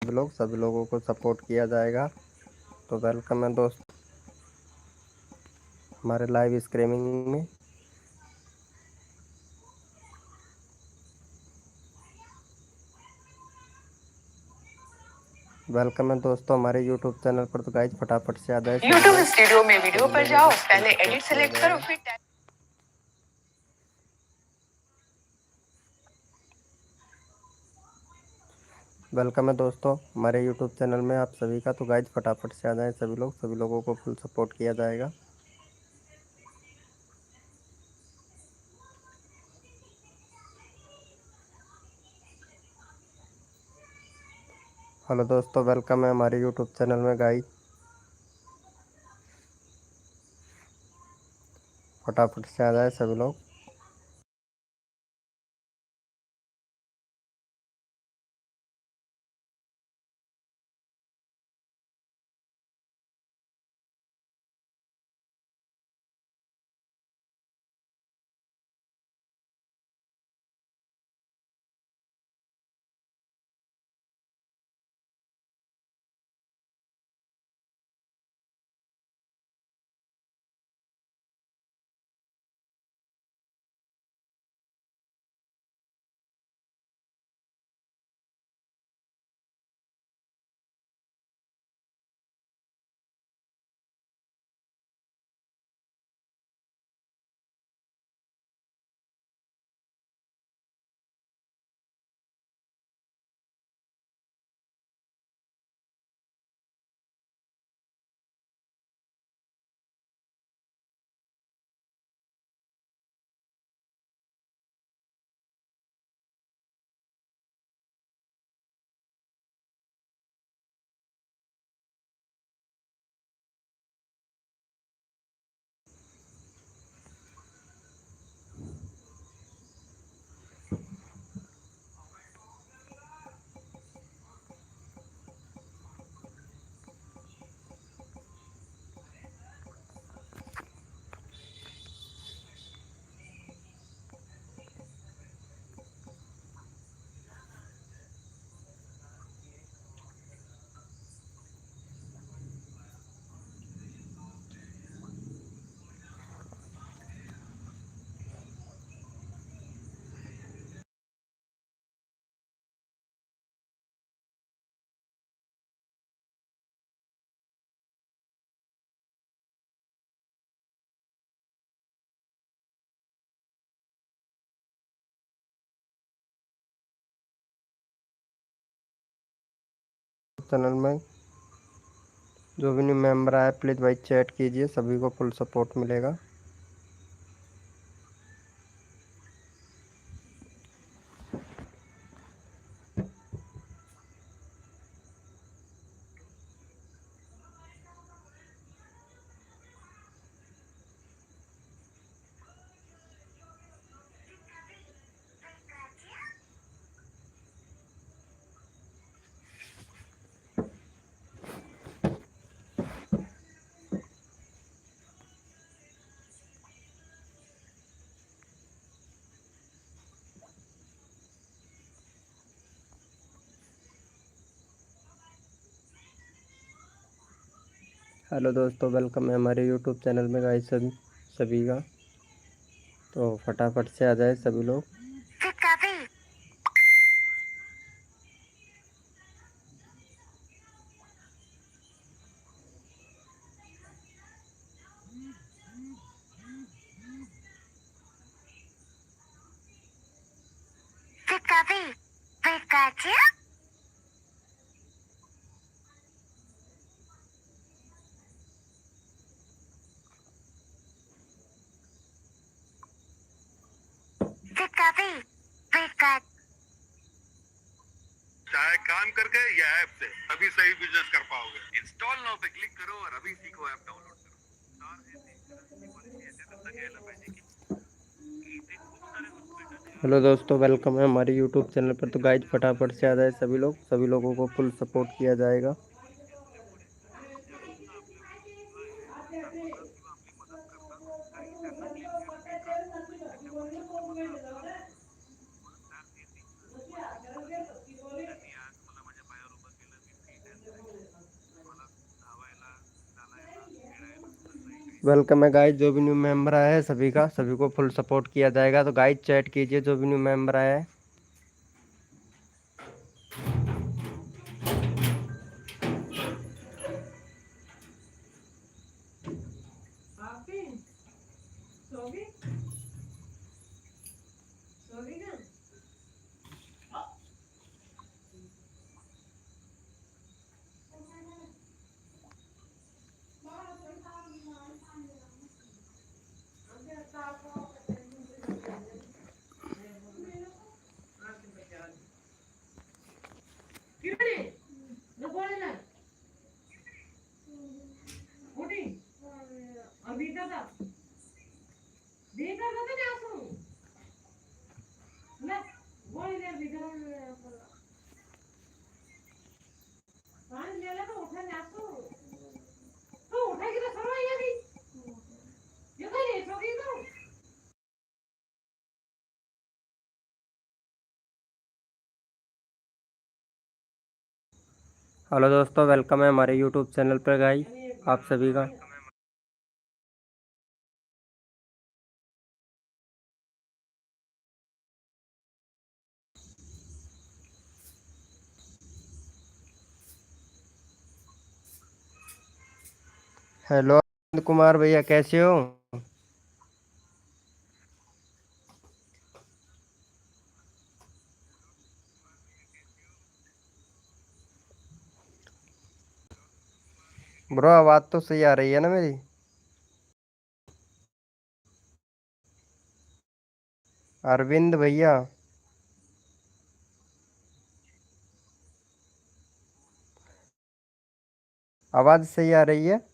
सभी लोगों को सपोर्ट किया जाएगा। तो वेलकम है दोस्त हमारे लाइव स्ट्रीमिंग में। वेलकम है दोस्तों हमारे यूट्यूब चैनल पर। तो गाइज फटाफट से आ जाए यूट्यूब स्टूडियो में वीडियो पर जाओ, पहले एडिट सेलेक्ट करो, फिर वेलकम है दोस्तों हमारे यूट्यूब चैनल में आप सभी का। तो गाइज फटाफट से आ जाएं सभी लोगों को फुल सपोर्ट किया जाएगा। हेलो दोस्तों, वेलकम है हमारे यूट्यूब चैनल में। गाइज फटाफट से आ जाए सभी लोग। चैनल में जो भी न्यू मेंबर आया प्लीज़ भाई चैट कीजिए, सभी को फुल सपोर्ट मिलेगा। हेलो दोस्तों, वेलकम है हमारे यूट्यूब चैनल में गाइस सभी का। तो फटाफट से आ जाए सभी लोग। चाहे काम करके या ऐप से, तभी सही बिजनेस कर पाओगे। इंस्टॉल नाउ पे क्लिक करो और अभी सीखो, ऐप डाउनलोड हेलो दोस्तों, वेलकम है हमारे यूट्यूब चैनल पर। तो गाइज फटाफट से आ जाए सभी लोग, सभी लोगों को फुल सपोर्ट किया जाएगा। वेलकम है गाइज, जो भी न्यू मेंबर आया है सभी को फुल सपोर्ट किया जाएगा। तो गाइज चैट कीजिए जो भी न्यू मेंबर आया है। हेलो दोस्तों, वेलकम है हमारे यूट्यूब चैनल पर गाइज आप सभी का। हेलो अरविंद कुमार भैया, कैसे हो? ब्रो आवाज़ तो सही आ रही है ना मेरी? अरविंद भैया, आवाज़ सही आ रही है?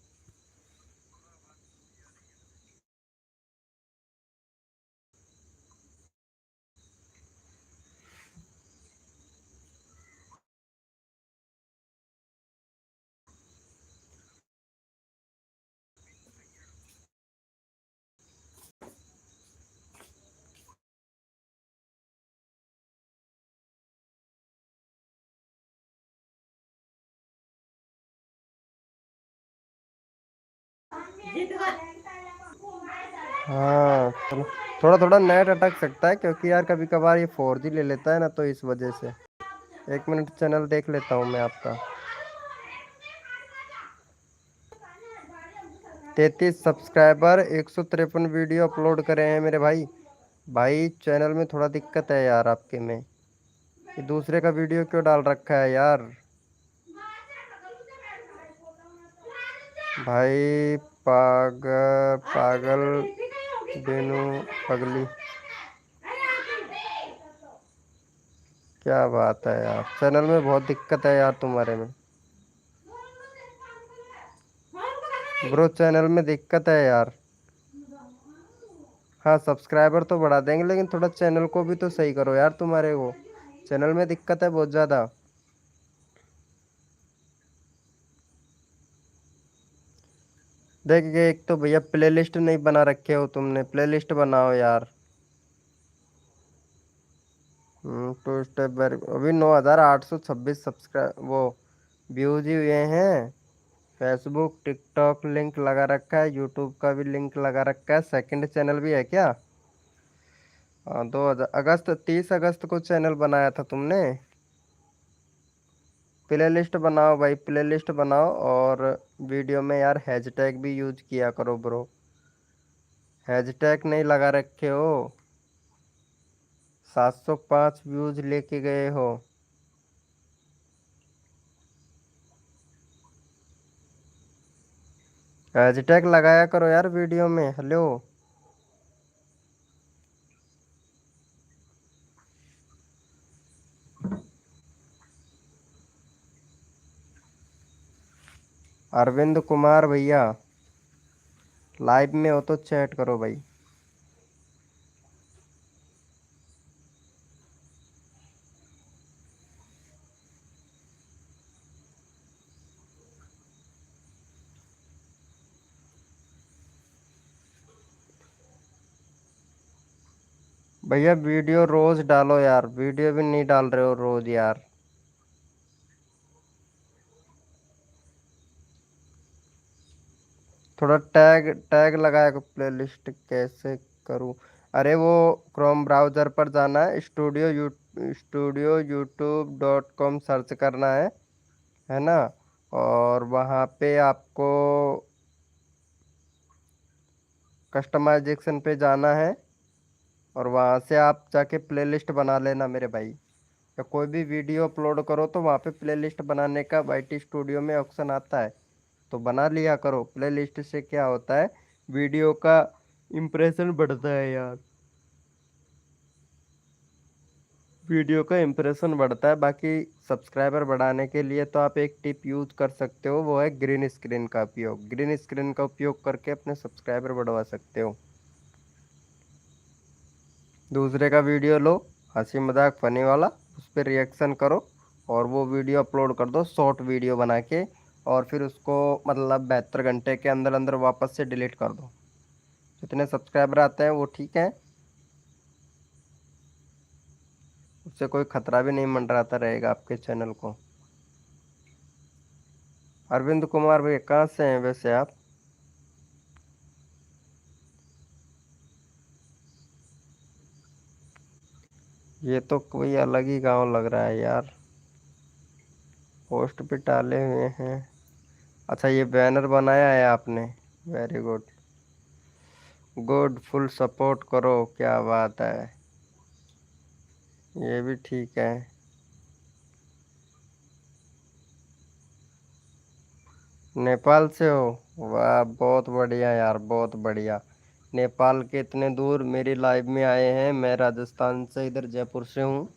हाँ चलो, थोड़ा थोड़ा नेट अटक सकता है क्योंकि यार कभी कभार ये 4G ले लेता है ना, तो इस वजह से। 1 मिनट चैनल देख लेता हूँ मैं आपका। 33 सब्सक्राइबर, 153 वीडियो अपलोड करे हैं मेरे भाई। भाई चैनल में थोड़ा दिक्कत है यार आपके में, ये दूसरे का वीडियो क्यों डाल रखा है यार? भाई पागल बेनू पगली, क्या बात है यार, चैनल में बहुत दिक्कत है यार तुम्हारे में। ब्रो चैनल में दिक्कत है यार। हाँ सब्सक्राइबर तो बढ़ा देंगे, लेकिन थोड़ा चैनल को भी तो सही करो यार, तुम्हारे को चैनल में दिक्कत है बहुत ज़्यादा। देखिए, एक तो भैया प्लेलिस्ट नहीं बना रखे हो तुमने, प्लेलिस्ट बनाओ यार। टू स्टेप वेरी, अभी 9,826 सब्सक्राइब वो व्यूज ही हुए हैं। फेसबुक टिकटॉक लिंक लगा रखा है, यूट्यूब का भी लिंक लगा रखा है, सेकंड चैनल भी है क्या? हाँ, 2000 अगस्त 30 अगस्त को चैनल बनाया था तुमने। प्ले लिस्ट बनाओ भाई, प्ले लिस्ट बनाओ, और वीडियो में यार हैशटैग भी यूज किया करो ब्रो। हैशटैग नहीं लगा रखे हो, 705 व्यूज लेके गए हो। हैशटैग लगाया करो यार वीडियो में। हेलो अरविंद कुमार भैया, लाइव में हो तो चैट करो भाई। भैया वीडियो रोज डालो यार, वीडियो भी नहीं डाल रहे हो रोज यार। थोड़ा टैग टैग लगाया को प्लेलिस्ट कैसे करूँ? अरे वो क्रोम ब्राउज़र पर जाना है, स्टूडियो यूट्यूब.com सर्च करना है ना? और वहाँ पे आपको कस्टमाइजेशन पे जाना है और वहाँ से आप जाके प्लेलिस्ट बना लेना मेरे भाई। या कोई भी वीडियो अपलोड करो तो वहाँ पे प्लेलिस्ट बनाने का वाईटी स्टूडियो में ऑप्शन आता है, तो बना लिया करो। प्लेलिस्ट से क्या होता है, वीडियो का इम्प्रेशन बढ़ता है यार, वीडियो का इम्प्रेशन बढ़ता है। बाकी सब्सक्राइबर बढ़ाने के लिए तो आप एक टिप यूज कर सकते हो, वो है ग्रीन स्क्रीन का उपयोग। ग्रीन स्क्रीन का उपयोग करके अपने सब्सक्राइबर बढ़वा सकते हो। दूसरे का वीडियो लो, हंसी मजाक फनी वाला, उस पर रिएक्शन करो और वो वीडियो अपलोड कर दो शॉर्ट वीडियो बना के, और फिर उसको मतलब 72 घंटे के अंदर अंदर वापस से डिलीट कर दो। जितने सब्सक्राइबर आते हैं वो ठीक है, उससे कोई खतरा भी नहीं मंडराता रहेगा आपके चैनल को। अरविंद कुमार भैया कहाँ से हैं वैसे आप? ये तो कोई अलग ही गांव लग रहा है यार, पोस्ट पे डाले हुए हैं। अच्छा ये बैनर बनाया है आपने, very good. Good, full support करो, क्या बात है, ये भी ठीक है। नेपाल से हो? वाह बहुत बढ़िया यार, बहुत बढ़िया। नेपाल के इतने दूर मेरी लाइव में आए हैं। मैं राजस्थान से, इधर जयपुर से हूँ।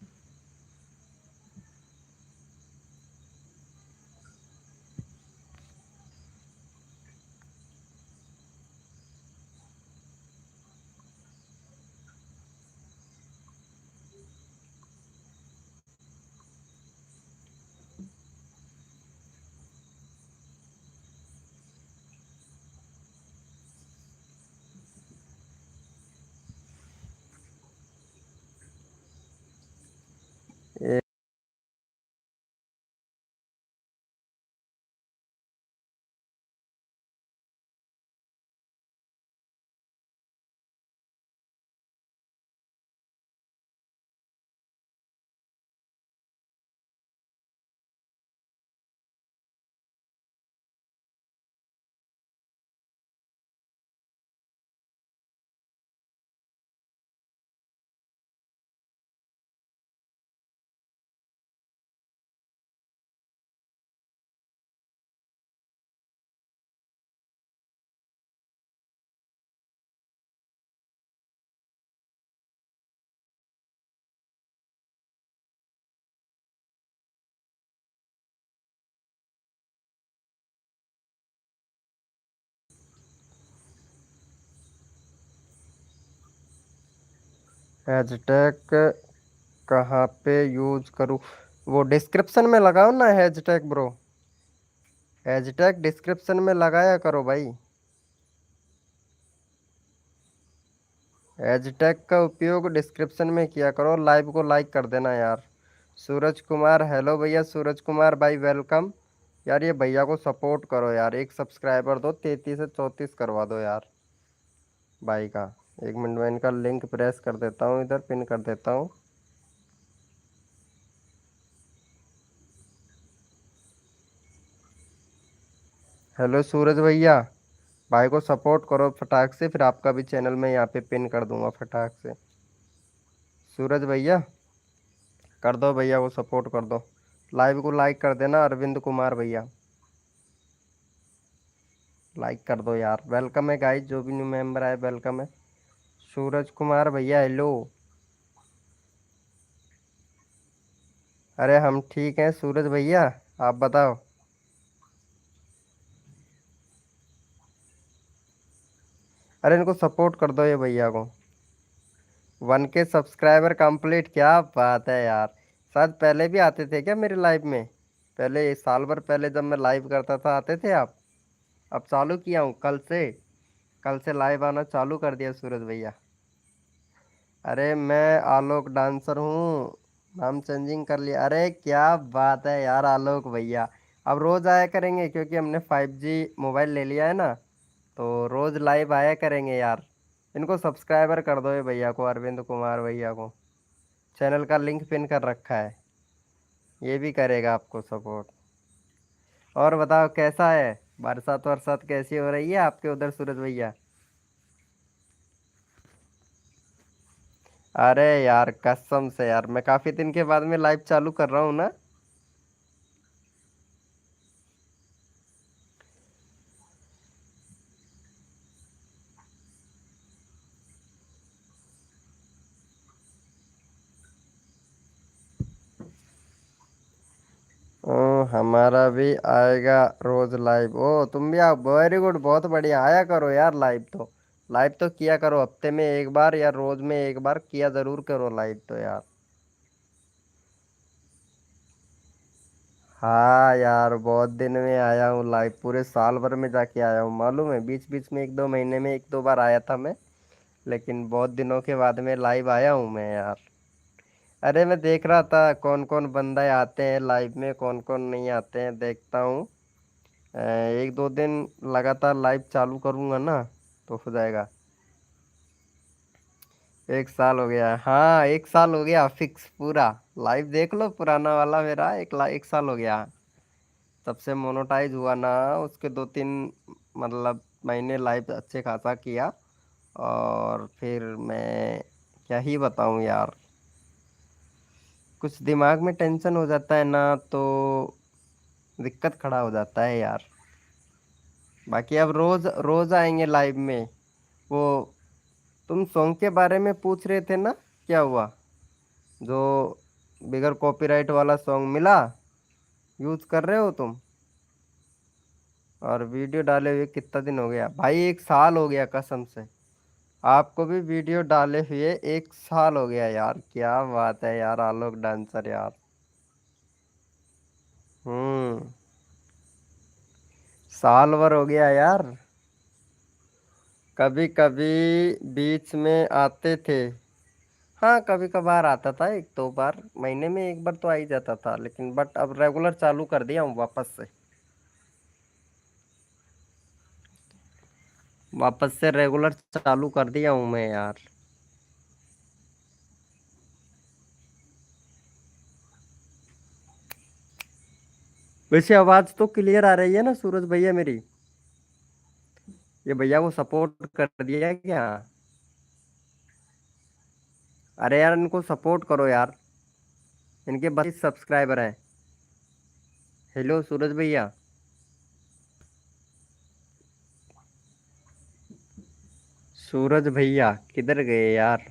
हैशटैग कहाँ पे यूज करूँ? वो डिस्क्रिप्शन में लगाओ ना हैशटैग ब्रो, हैशटैग डिस्क्रिप्शन में लगाया करो भाई। हैशटैग का उपयोग डिस्क्रिप्शन में किया करो, लाइव को लाइक कर देना यार। सूरज कुमार, हेलो भैया सूरज कुमार भाई, वेलकम। यार ये भैया को सपोर्ट करो यार, एक सब्सक्राइबर दो, 33 से 34 करवा दो यार भाई का। एक मिनट में इनका लिंक प्रेस कर देता हूँ, इधर पिन कर देता हूँ। हेलो सूरज भैया, भाई को सपोर्ट करो फटाक से, फिर आपका भी चैनल में यहाँ पे पिन कर दूंगा फटाक से। सूरज भैया कर दो, भैया को सपोर्ट कर दो। लाइव को लाइक कर देना अरविंद कुमार भैया, लाइक कर दो यार। वेलकम है गाइस, जो भी न्यू मेंबर आए वेलकम है। सूरज कुमार भैया हेलो। अरे हम ठीक हैं सूरज भैया, आप बताओ। अरे इनको सपोर्ट कर दो ये भैया को। 1K सब्सक्राइबर कंप्लीट, क्या बात है यार। शायद पहले भी आते थे क्या मेरे लाइव में? पहले साल भर पहले जब मैं लाइव करता था आते थे आप? अब चालू किया हूँ कल से, कल से लाइव आना चालू कर दिया सूरज भैया। अरे मैं आलोक डांसर हूँ, नाम चेंजिंग कर लिया। अरे क्या बात है यार आलोक भैया, अब रोज आया करेंगे क्योंकि हमने 5G मोबाइल ले लिया है ना, तो रोज लाइव आया करेंगे यार। इनको सब्सक्राइबर कर दो ये भैया को, अरविंद कुमार भैया को। चैनल का लिंक पिन कर रखा है, ये भी करेगा आपको सपोर्ट। और बताओ कैसा है, बरसात वरसात कैसी हो रही है आपके उधर सूरज भैया? अरे यार कसम से यार, मैं काफी दिन के बाद में लाइव चालू कर रहा हूँ ना। हमारा भी आएगा रोज लाइव। ओ तुम भी आओ, वेरी गुड, बहुत बढ़िया, आया करो यार लाइव तो। लाइव तो किया करो, हफ्ते में एक बार या रोज में एक बार किया जरूर करो लाइव तो यार। हाँ यार, बहुत दिन में आया हूँ लाइव, पूरे साल भर में जाके आया हूँ मालूम है। बीच बीच में एक दो महीने में एक दो बार आया था मैं, लेकिन बहुत दिनों के बाद में लाइव आया हूँ मैं यार। अरे मैं देख रहा था कौन कौन बंदे आते हैं लाइव में, कौन कौन नहीं आते हैं, देखता हूँ। एक दो दिन लगातार लाइव चालू करूँगा ना तो हो जाएगा। एक साल हो गया, हाँ एक साल हो गया फिक्स पूरा। लाइव देख लो पुराना वाला मेरा, एक साल हो गया तब से मोनेटाइज हुआ ना। उसके दो तीन मतलब महीने लाइव अच्छे खासा किया, और फिर मैं क्या ही बताऊं यार, कुछ दिमाग में टेंशन हो जाता है ना तो दिक्कत खड़ा हो जाता है यार। बाकी अब रोज रोज आएंगे लाइव में। वो तुम सॉन्ग के बारे में पूछ रहे थे ना, क्या हुआ? जो बिगर कॉपीराइट वाला सॉन्ग मिला, यूज कर रहे हो तुम? और वीडियो डाले हुए कितना दिन हो गया भाई? एक साल हो गया कसम से। आपको भी वीडियो डाले हुए एक साल हो गया यार, क्या बात है यार आलोक डांसर यार। हम्म। साल भर हो गया यार। कभी कभी बीच में आते थे। हाँ कभी कभार आता था, एक दो बार महीने में एक बार तो आ ही जाता था, लेकिन बट अब रेगुलर चालू कर दिया हूँ वापस से। वापस से रेगुलर चालू कर दिया हूँ मैं यार। वैसे आवाज तो क्लियर आ रही है ना सूरज भैया मेरी? ये भैया को सपोर्ट कर दिया क्या? अरे यार इनको सपोर्ट करो यार, इनके 32 सब्सक्राइबर हैं। हेलो सूरज भैया। सूरज भैया किधर गए यार?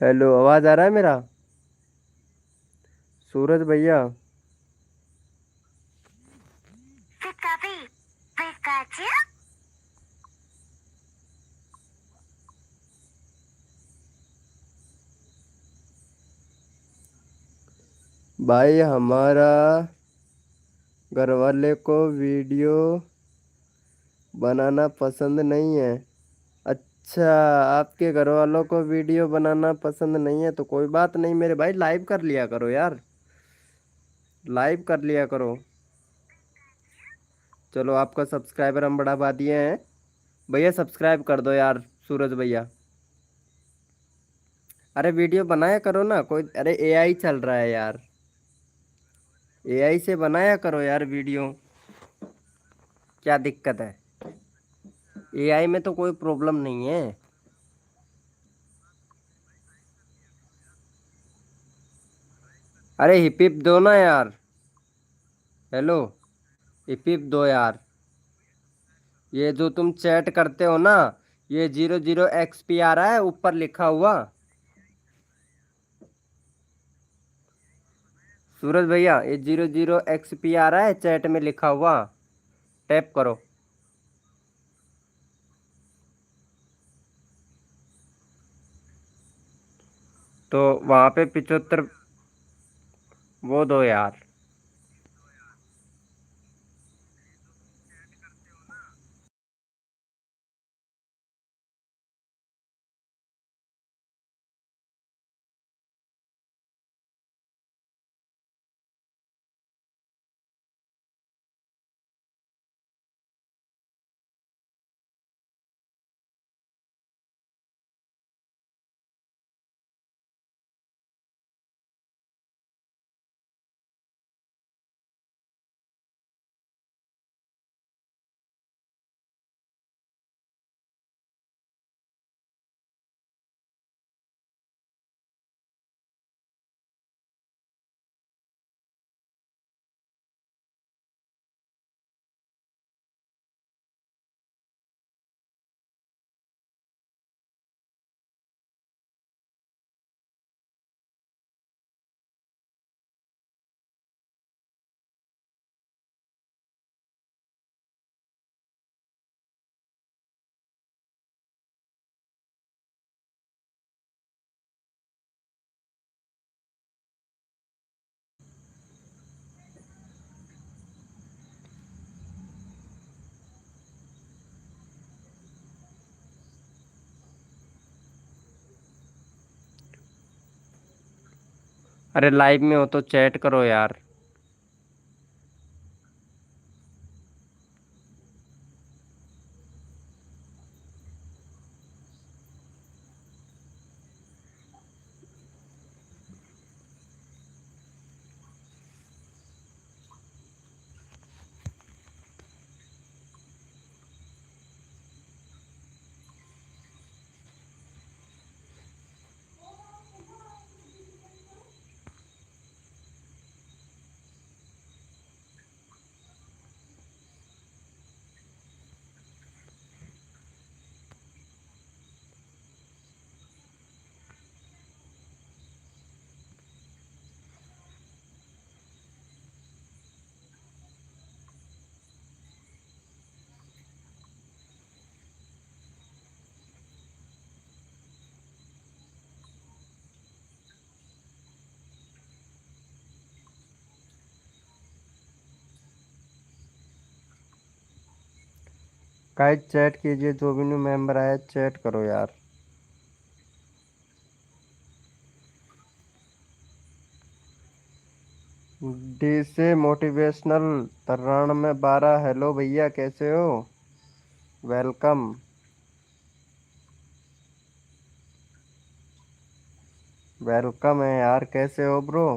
हेलो, आवाज आ रहा है मेरा? सूरज भैया। भाई हमारा घर वाले को वीडियो बनाना पसंद नहीं है। अच्छा, आपके घर वालों को वीडियो बनाना पसंद नहीं है तो कोई बात नहीं मेरे भाई, लाइव कर लिया करो यार, लाइव कर लिया करो। चलो आपका सब्सक्राइबर हम बढ़ा दिए हैं। भैया सब्सक्राइब कर दो यार सूरज भैया। अरे वीडियो बनाया करो ना कोई, अरे एआई चल रहा है यार, एआई से बनाया करो यार वीडियो, क्या दिक्कत है? एआई में तो कोई प्रॉब्लम नहीं है। अरे हिप हिप दो ना यार। हेलो, हिप हिप दो यार। ये जो तुम चैट करते हो ना, ये 00 XP आ रहा है ऊपर लिखा हुआ, सूरज भैया, ये 00XP आ रहा है चैट में लिखा हुआ, टैप करो। तो वहां पे 75 वो दो यार। अरे लाइव में हो तो चैट करो यार। गाइस चैट कीजिए, जो भी न्यू मेंबर आया चैट करो यार। डी से मोटिवेशनल 93 12, हेलो भैया कैसे हो? वेलकम। वेलकम है यार, कैसे हो ब्रो?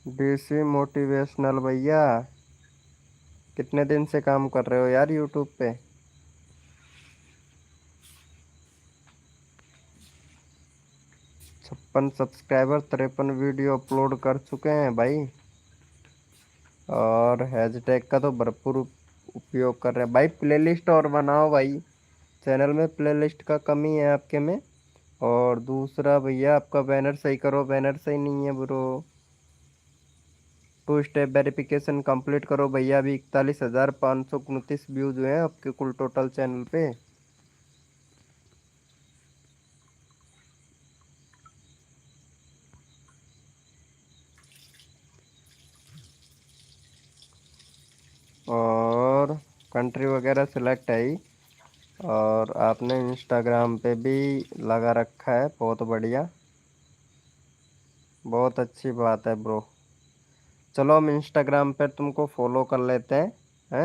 डीसी मोटिवेशनल भैया, कितने दिन से काम कर रहे हो यार यूट्यूब पे? 56 सब्सक्राइबर, 53 वीडियो अपलोड कर चुके हैं भाई। और हैशटैग का तो भरपूर उपयोग कर रहे हैं भाई। प्लेलिस्ट और बनाओ भाई, चैनल में प्लेलिस्ट का कमी है आपके में। और दूसरा भैया, आपका बैनर सही करो, बैनर सही नहीं है ब्रो। 2 स्टेप वेरिफिकेशन कंप्लीट करो भैया। अभी 41,529 व्यूज हुए हैं आपके कुल टोटल चैनल पे। और कंट्री वगैरह सिलेक्ट है ही। और आपने इंस्टाग्राम पे भी लगा रखा है, बहुत बढ़िया, बहुत अच्छी बात है ब्रो। चलो हम इंस्टाग्राम पर तुमको फॉलो कर लेते हैं, हैं?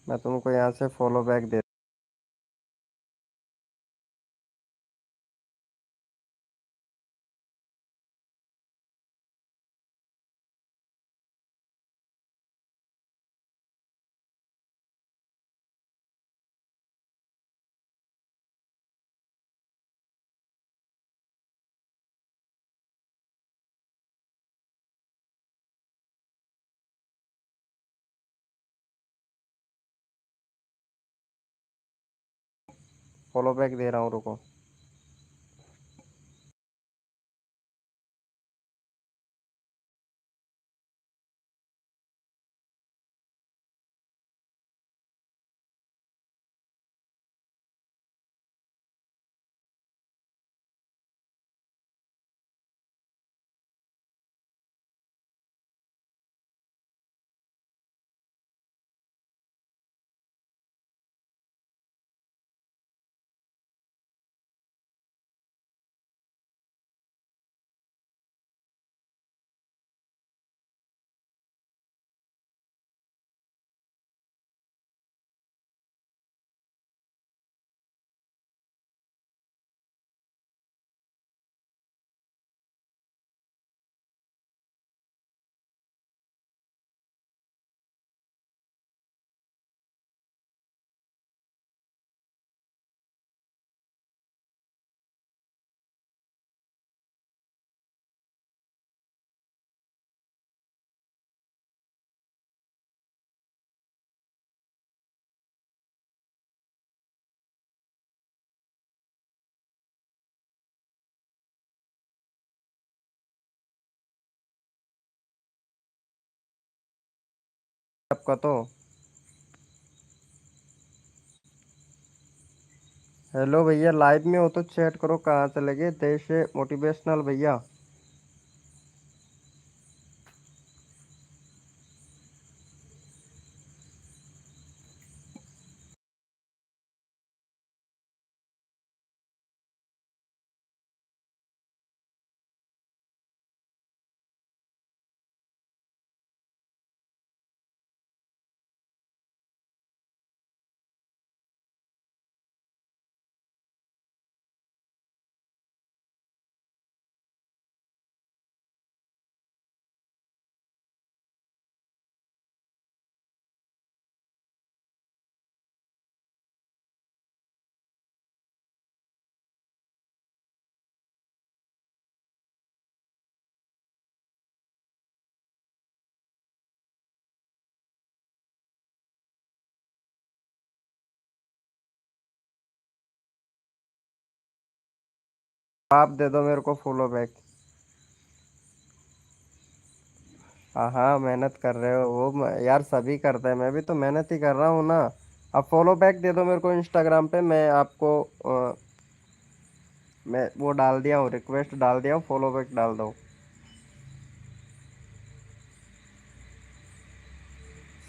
मैं तुमको यहाँ से फॉलो बैक दे। फॉलो बैक दे रहा हूँ, रुको। आपका तो हेलो भैया, लाइव में हो तो चैट करो। कहाँ चले गए? देश से मोटिवेशनल भैया। आप दे दो मेरे को फॉलो बैक। हाँ हाँ, मेहनत कर रहे हो वो यार सभी करते हैं, मैं भी तो मेहनत ही कर रहा हूँ ना। आप फॉलो बैक दे दो मेरे को इंस्टाग्राम पे। मैं आपको मैं वो डाल दिया हूँ, रिक्वेस्ट डाल दिया हूँ, फॉलो बैक डाल दो।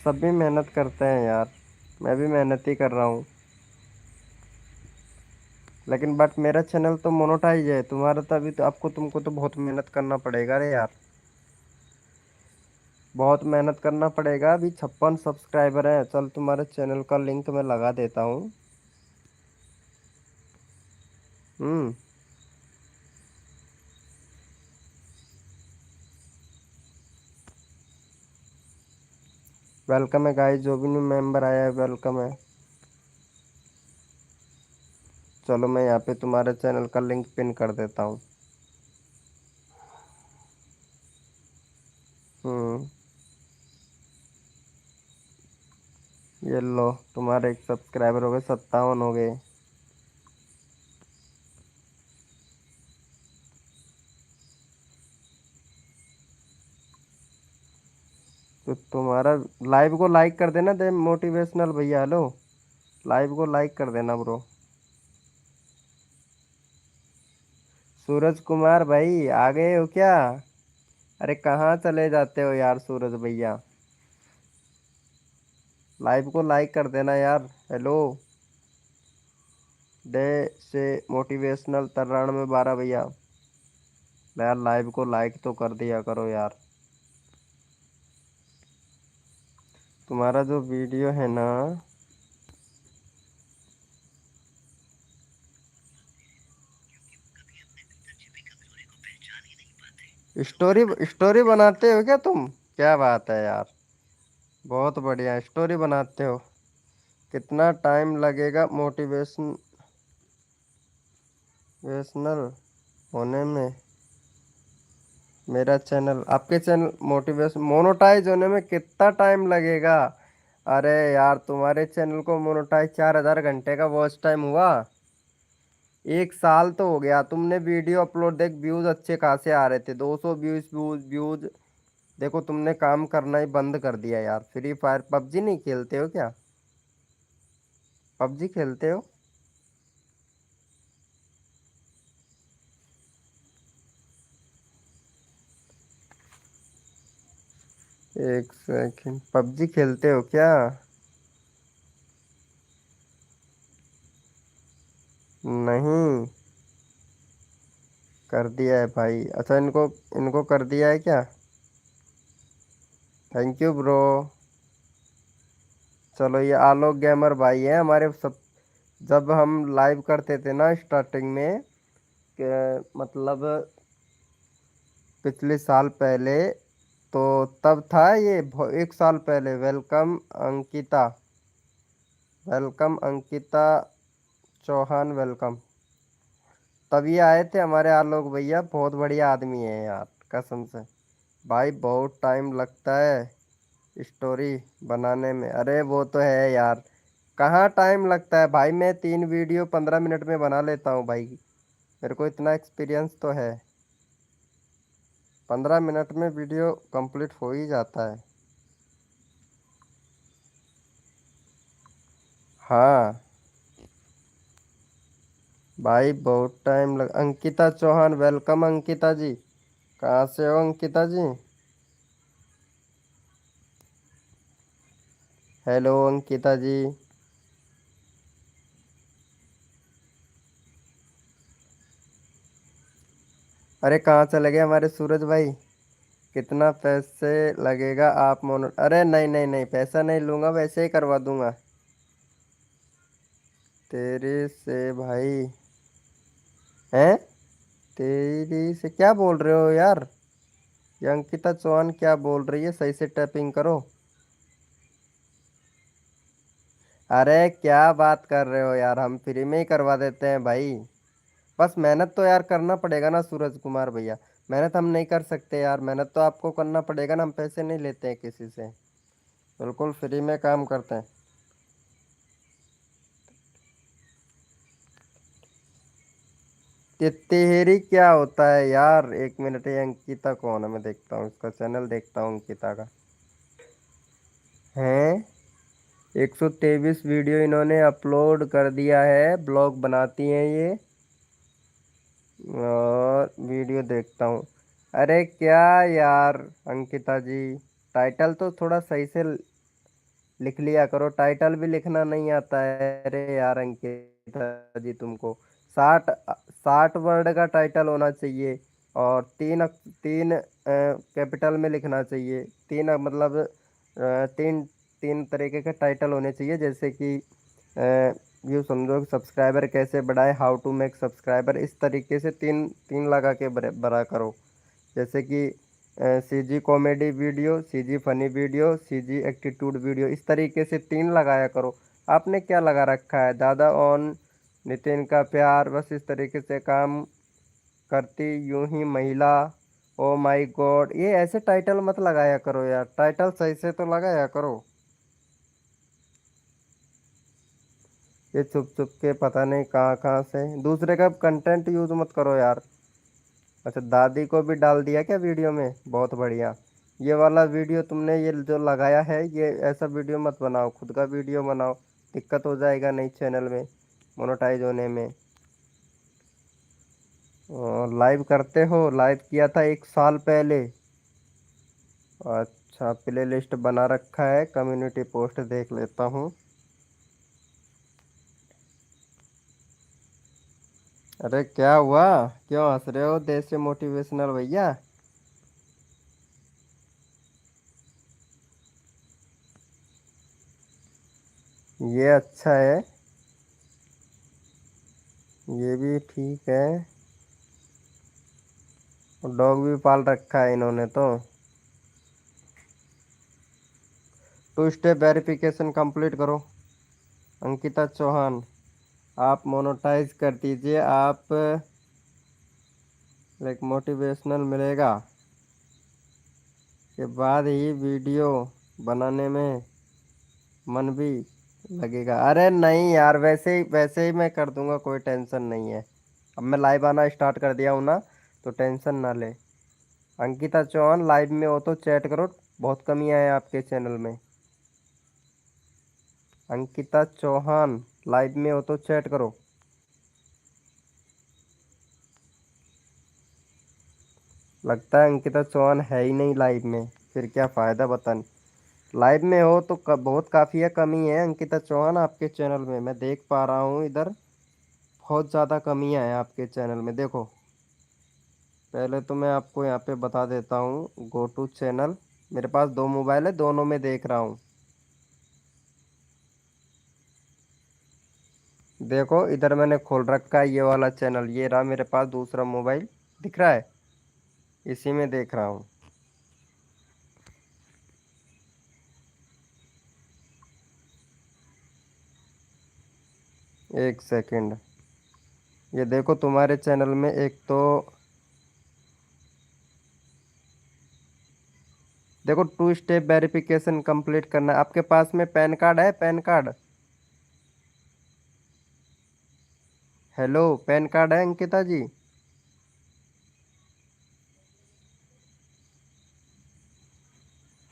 सभी मेहनत करते हैं यार, मैं भी मेहनत ही कर रहा हूँ। लेकिन बट मेरा चैनल तो मोनेटाइज है, तुम्हारा तो अभी तो आपको तुमको तो बहुत मेहनत करना पड़ेगा रे यार। बहुत मेहनत करना पड़ेगा। अभी 56 सब्सक्राइबर हैं। चल तुम्हारे चैनल का लिंक मैं लगा देता हूँ। हम्म। वेलकम है गाइस, जो भी न्यू मेंबर आया है वेलकम है। चलो मैं यहाँ पे तुम्हारे चैनल का लिंक पिन कर देता हूँ। हम्म। ये लो, तुम्हारे एक सब्सक्राइबर हो गए, 57 हो गए। तो तुम्हारा लाइव को लाइक कर देना दे मोटिवेशनल भैया। हेलो, लाइव को लाइक कर देना ब्रो। सूरज कुमार भाई आ गए हो क्या? अरे कहाँ चले जाते हो यार सूरज भैया? लाइव को लाइक कर देना यार। हेलो, डे से मोटिवेशनल 93 12 भैया। यार लाइव को लाइक तो कर दिया करो यार। तुम्हारा जो वीडियो है ना, स्टोरी स्टोरी बनाते हो क्या तुम? क्या बात है यार, बहुत बढ़िया स्टोरी बनाते हो। कितना टाइम लगेगा मोटिवेशनल होने में? मेरा चैनल, आपके चैनल मोटिवेशन मोनोटाइज होने में कितना टाइम लगेगा? अरे यार, तुम्हारे चैनल को मोनोटाइज 4,000 घंटे का वॉच टाइम हुआ। 1 साल तो हो गया। तुमने वीडियो अपलोड देख, व्यूज अच्छे खासे आ रहे थे, 200 व्यूज व्यूज व्यूज। देखो, तुमने काम करना ही बंद कर दिया यार। फ्री फायर पबजी नहीं खेलते हो क्या? पबजी खेलते हो? एक सेकंड, पबजी खेलते हो क्या? नहीं, कर दिया है भाई। अच्छा, इनको इनको कर दिया है क्या? Thank you bro. चलो, ये आलोक गेमर भाई है हमारे सब। जब हम लाइव करते थे ना स्टार्टिंग में, मतलब पिछले साल पहले, तो तब था ये 1 साल पहले। Welcome Ankita, welcome Ankita Chauhan, welcome. तभी आए थे हमारे आलोक भैया, बहुत बढ़िया आदमी है यार, कसम से। भाई बहुत टाइम लगता है स्टोरी बनाने में। अरे वो तो है यार, कहाँ टाइम लगता है भाई, मैं 3 वीडियो 15 मिनट में बना लेता हूँ भाई। मेरे को इतना एक्सपीरियंस तो है। 15 मिनट में वीडियो कंप्लीट हो ही जाता है। हाँ भाई, बहुत टाइम लग। अंकिता चौहान, वेलकम अंकिता जी। कहाँ से हो अंकिता जी? हेलो अंकिता जी। अरे कहाँ चले गए हमारे सूरज भाई? कितना पैसे लगेगा आप मोनो? अरे नहीं नहीं नहीं, पैसा नहीं लूंगा, वैसे ही करवा दूंगा। तेरे से भाई? हैं? तेरी से क्या बोल रहे हो यार? ये अंकिता चौहान क्या बोल रही है? सही से टैपिंग करो। अरे क्या बात कर रहे हो यार, हम फ्री में ही करवा देते हैं भाई। बस मेहनत तो यार करना पड़ेगा ना सूरज कुमार भैया। मेहनत हम नहीं कर सकते यार, मेहनत तो आपको करना पड़ेगा ना। हम पैसे नहीं लेते हैं किसी से, बिल्कुल फ्री में काम करते हैं। तिहेरी क्या होता है यार? 1 मिनट, ये अंकिता कौन है? मैं देखता हूँ, इसका चैनल देखता हूँ अंकिता का। है, 123 वीडियो इन्होंने अपलोड कर दिया है। ब्लॉग बनाती हैं ये, और वीडियो देखता हूँ। अरे क्या यार अंकिता जी, टाइटल तो थोड़ा सही से लिख लिया करो। टाइटल भी लिखना नहीं आता है? अरे यार अंकिता जी, तुमको 60 60 वर्ड का टाइटल होना चाहिए। और तीन तीन कैपिटल में लिखना चाहिए। मतलब तीन तीन तरीके के टाइटल होने चाहिए, जैसे कि यूँ समझो, सब्सक्राइबर कैसे बढ़ाए, हाउ टू मेक सब्सक्राइबर, इस तरीके से तीन तीन लगा के बड़ा करो। जैसे कि CG comedy video, CG funny video, CG attitude video, इस तरीके से तीन लगाया करो। आपने क्या लगा रखा है? दादा ऑन, नितिन का प्यार, बस इस तरीके से काम करती यूं ही महिला, ओ माय गॉड, ये ऐसे टाइटल मत लगाया करो यार। टाइटल सही से तो लगाया करो। ये चुप चुप के पता नहीं कहाँ कहाँ से दूसरे का कंटेंट यूज मत करो यार। अच्छा, दादी को भी डाल दिया क्या वीडियो में? बहुत बढ़िया। ये वाला वीडियो तुमने ये जो लगाया है, ये ऐसा वीडियो मत बनाओ, खुद का वीडियो बनाओ। दिक्कत हो जाएगा नहीं चैनल में मोनेटाइज होने में। लाइव करते हो? लाइव किया था 1 साल पहले। अच्छा, प्ले लिस्ट बना रखा है, कम्युनिटी पोस्ट देख लेता हूँ। अरे क्या हुआ? क्यों हंस रहे हो देश से मोटिवेशनल भैया? ये अच्छा है, ये भी ठीक है। डॉग भी पाल रखा है इन्होंने तो। 2 स्टेप वेरिफिकेशन कंप्लीट करो। अंकिता चौहान, आप मोनेटाइज कर दीजिए। आप लाइक मोटिवेशनल मिलेगा के बाद ही वीडियो बनाने में मन भी लगेगा। अरे नहीं यार, वैसे ही मैं कर दूंगा, कोई टेंशन नहीं है। अब मैं लाइव आना स्टार्ट कर दिया हूँ ना, तो टेंशन ना ले। अंकिता चौहान लाइव में हो तो चैट करो, बहुत कमियां हैं आपके चैनल में। अंकिता चौहान लाइव में हो तो चैट करो। लगता है अंकिता चौहान है ही नहीं लाइव में, फिर क्या फ़ायदा बता। लाइव में हो तो बहुत काफ़ी कमी है अंकिता चौहान आपके चैनल में, मैं देख पा रहा हूँ इधर। बहुत ज़्यादा कमियां हैं आपके चैनल में, देखो। पहले तो मैं आपको यहाँ पे बता देता हूँ, गो टू चैनल। मेरे पास 2 मोबाइल है, दोनों में देख रहा हूँ। देखो इधर मैंने खोल रखा है ये वाला चैनल, ये रहा मेरे पास दूसरा मोबाइल, दिख रहा है, इसी में देख रहा हूँ। एक सेकंड, ये देखो तुम्हारे चैनल में एक तो देखो 2 स्टेप वेरिफिकेशन कंप्लीट करना है। आपके पास में पैन कार्ड है? Pan card, hello, pan card है अंकिता जी?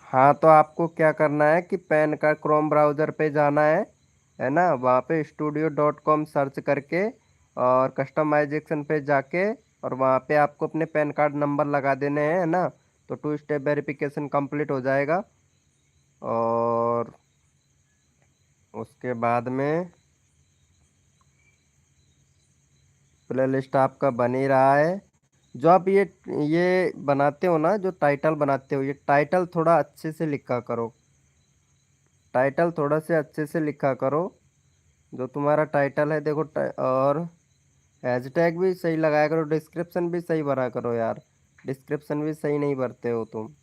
हाँ, तो आपको क्या करना है कि पैन कार्ड, क्रोम ब्राउज़र पे जाना है ना, वहाँ पे studio.com सर्च करके और कस्टमाइजेशन पे जाके, और वहाँ पे आपको अपने पैन कार्ड नंबर लगा देने हैं, है ना। तो 2 स्टेप वेरिफिकेशन कंप्लीट हो जाएगा। और उसके बाद में प्ले लिस्ट आपका बन ही रहा है। जो आप ये बनाते हो ना, जो टाइटल बनाते हो, ये टाइटल थोड़ा अच्छे से लिखा करो। टाइटल थोड़ा से अच्छे से लिखा करो। जो तुम्हारा टाइटल है देखो, और हैशटैग भी सही लगाया करो, डिस्क्रिप्शन भी सही भरा करो यार। डिस्क्रिप्शन भी सही नहीं भरते हो तुम।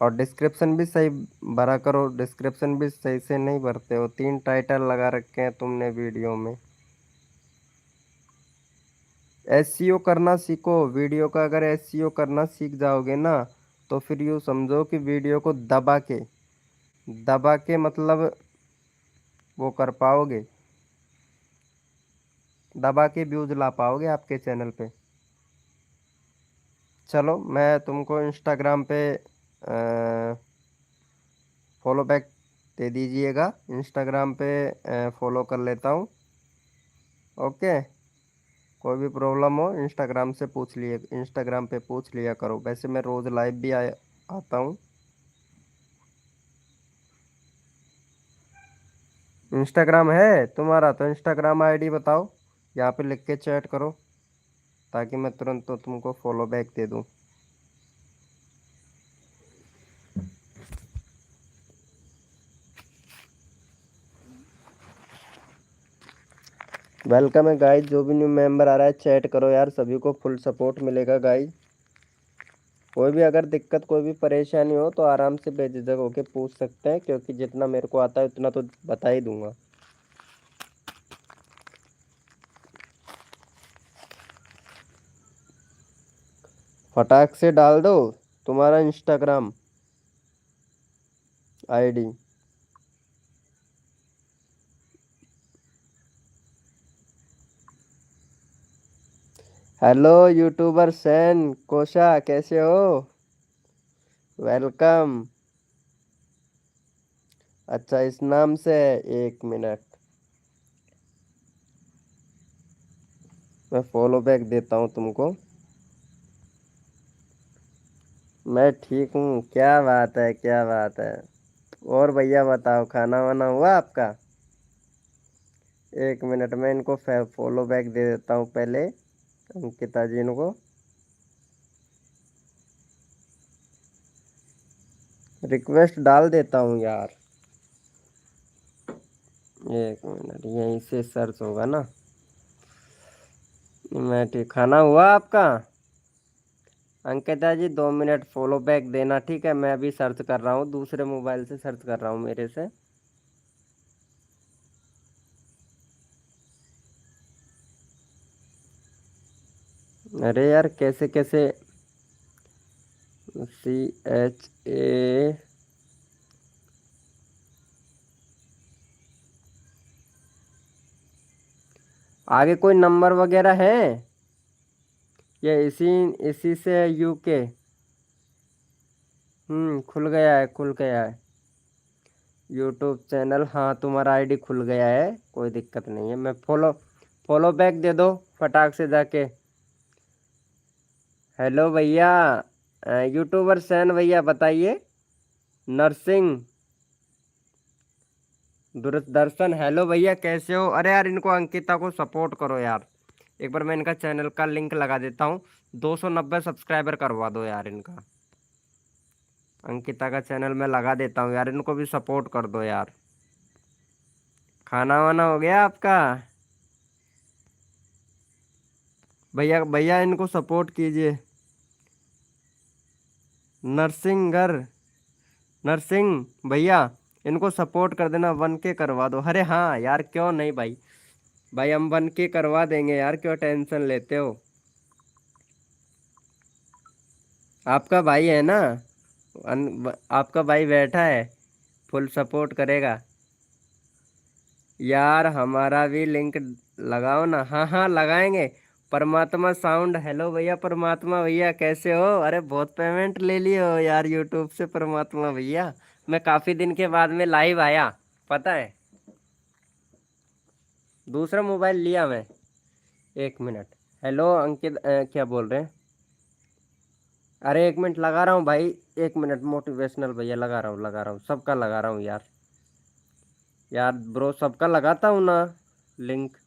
और डिस्क्रिप्शन भी सही भरा करो, डिस्क्रिप्शन भी सही से नहीं भरते हो। 3 टाइटल लगा रखे हैं तुमने वीडियो में। एसईओ करना सीखो वीडियो का। अगर एसईओ करना सीख जाओगे ना, तो फिर यूँ समझो कि वीडियो को दबा के मतलब वो कर पाओगे, दबा के व्यूज ला पाओगे आपके चैनल पे। चलो मैं तुमको इंस्टाग्राम पे फॉलो बैक दे दीजिएगा, इंस्टाग्राम पे फॉलो कर लेता हूँ। ओके, कोई भी प्रॉब्लम हो इंस्टाग्राम से पूछ लिए, इंस्टाग्राम पे पूछ लिया करो। वैसे मैं रोज़ लाइव भी आता हूँ। इंस्टाग्राम है तुम्हारा? तो इंस्टाग्राम आईडी बताओ, यहाँ पे लिख के चैट करो, ताकि मैं तुरंत तो तुमको फॉलो बैक दे दूँ। वेलकम है गाइस, जो भी न्यू मेंबर आ रहा है चैट करो यार, सभी को फुल सपोर्ट मिलेगा गाइस। कोई भी अगर दिक्कत, कोई भी परेशानी हो तो आराम से बेझिझक होके पूछ सकते हैं, क्योंकि जितना मेरे को आता है उतना तो बता ही दूंगा। फटाक से डाल दो तुम्हारा इंस्टाग्राम आईडी। हेलो यूट्यूबर सैन कोशा, कैसे हो? वेलकम। अच्छा, इस नाम से है, 1 मिनट, मैं फॉलो बैक देता हूँ तुमको। मैं ठीक हूँ, क्या बात है, क्या बात है। और भैया बताओ, खाना वाना हुआ आपका? 1 मिनट में इनको फॉलो बैक दे देता हूँ पहले, अंकिता जी को। रिक्वेस्ट डाल देता हूँ यार। 1 मिनट, यहीं से सर्च होगा ना। मैं ठीक। खाना हुआ आपका? अंकिता जी 2 मिनट फॉलो बैक देना, ठीक है? मैं अभी सर्च कर रहा हूँ, दूसरे मोबाइल से सर्च कर रहा हूँ मेरे से। अरे यार कैसे कैसे। CHA। आगे कोई नंबर वगैरह है या इसी इसी से UK? खुल गया है, खुल गया है। यूट्यूब चैनल, हाँ तुम्हारा ID खुल गया है, कोई दिक्कत नहीं है। मैं फॉलो फॉलो बैक दे दो फटाक से जाके। हेलो भैया, यूट्यूबर सैन भैया बताइए। नरसिंह दूरदर्शन, हेलो भैया कैसे हो? अरे यार इनको अंकिता को सपोर्ट करो यार। एक बार मैं इनका चैनल का लिंक लगा देता हूँ। 290 सब्सक्राइबर करवा दो यार इनका। अंकिता का चैनल मैं लगा देता हूँ यार, इनको भी सपोर्ट कर दो यार। खाना वाना हो गया आपका? भैया भैया इनको सपोर्ट कीजिए। नरसिंगर नरसिंह भैया, इनको सपोर्ट कर देना, 1K करवा दो। अरे हाँ यार क्यों नहीं भाई। भाई हम 1K करवा देंगे यार, क्यों टेंशन लेते हो? आपका भाई है ना? आपका भाई बैठा है, फुल सपोर्ट करेगा। यार हमारा भी लिंक लगाओ ना। हाँ हाँ लगाएंगे। परमात्मा साउंड, हेलो भैया परमात्मा भैया कैसे हो? अरे बहुत पेमेंट ले लिए हो यार यूट्यूब से परमात्मा भैया। मैं काफी दिन के बाद में लाइव आया, पता है? दूसरा मोबाइल लिया मैं। 1 मिनट। हेलो अंकित, क्या बोल रहे हैं? अरे 1 मिनट लगा रहा हूँ भाई। 1 मिनट मोटिवेशनल भैया लगा रहा हूँ, लगा रहा हूँ, सबका लगा रहा हूँ यार। यार ब्रो सबका लगाता हूँ ना लिंक।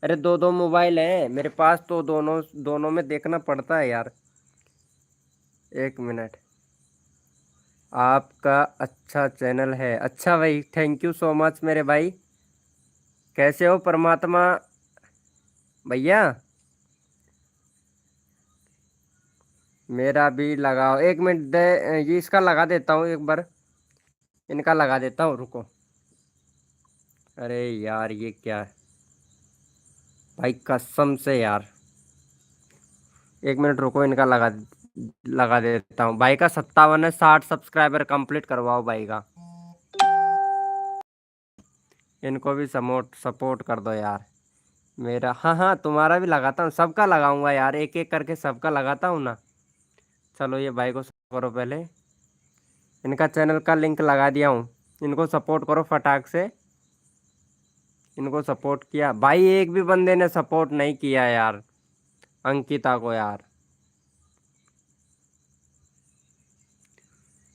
अरे दो दो मोबाइल है मेरे पास, तो दोनों दोनों में देखना पड़ता है यार। 1 मिनट। आपका अच्छा चैनल है, अच्छा भाई, थैंक यू सो मच मेरे भाई। कैसे हो परमात्मा भैया? मेरा भी लगाओ। 1 मिनट दे, ये इसका लगा देता हूँ एक बार। इनका लगा देता हूँ, रुको। अरे यार ये क्या है भाई, कसम से यार। 1 मिनट रुको, इनका लगा देता हूँ। भाई का 57 है, 60 सब्सक्राइबर कंप्लीट करवाओ भाई का। इनको भी सपोर्ट सपोर्ट कर दो यार। मेरा, हाँ हाँ तुम्हारा भी लगाता हूँ, सबका लगाऊंगा यार, एक एक करके सबका लगाता हूँ ना। चलो ये भाई को करो पहले। इनका चैनल का लिंक लगा दिया हूँ, इनको सपोर्ट करो फटाक से। इनको सपोर्ट किया भाई, एक भी बंदे ने सपोर्ट नहीं किया यार अंकिता को यार।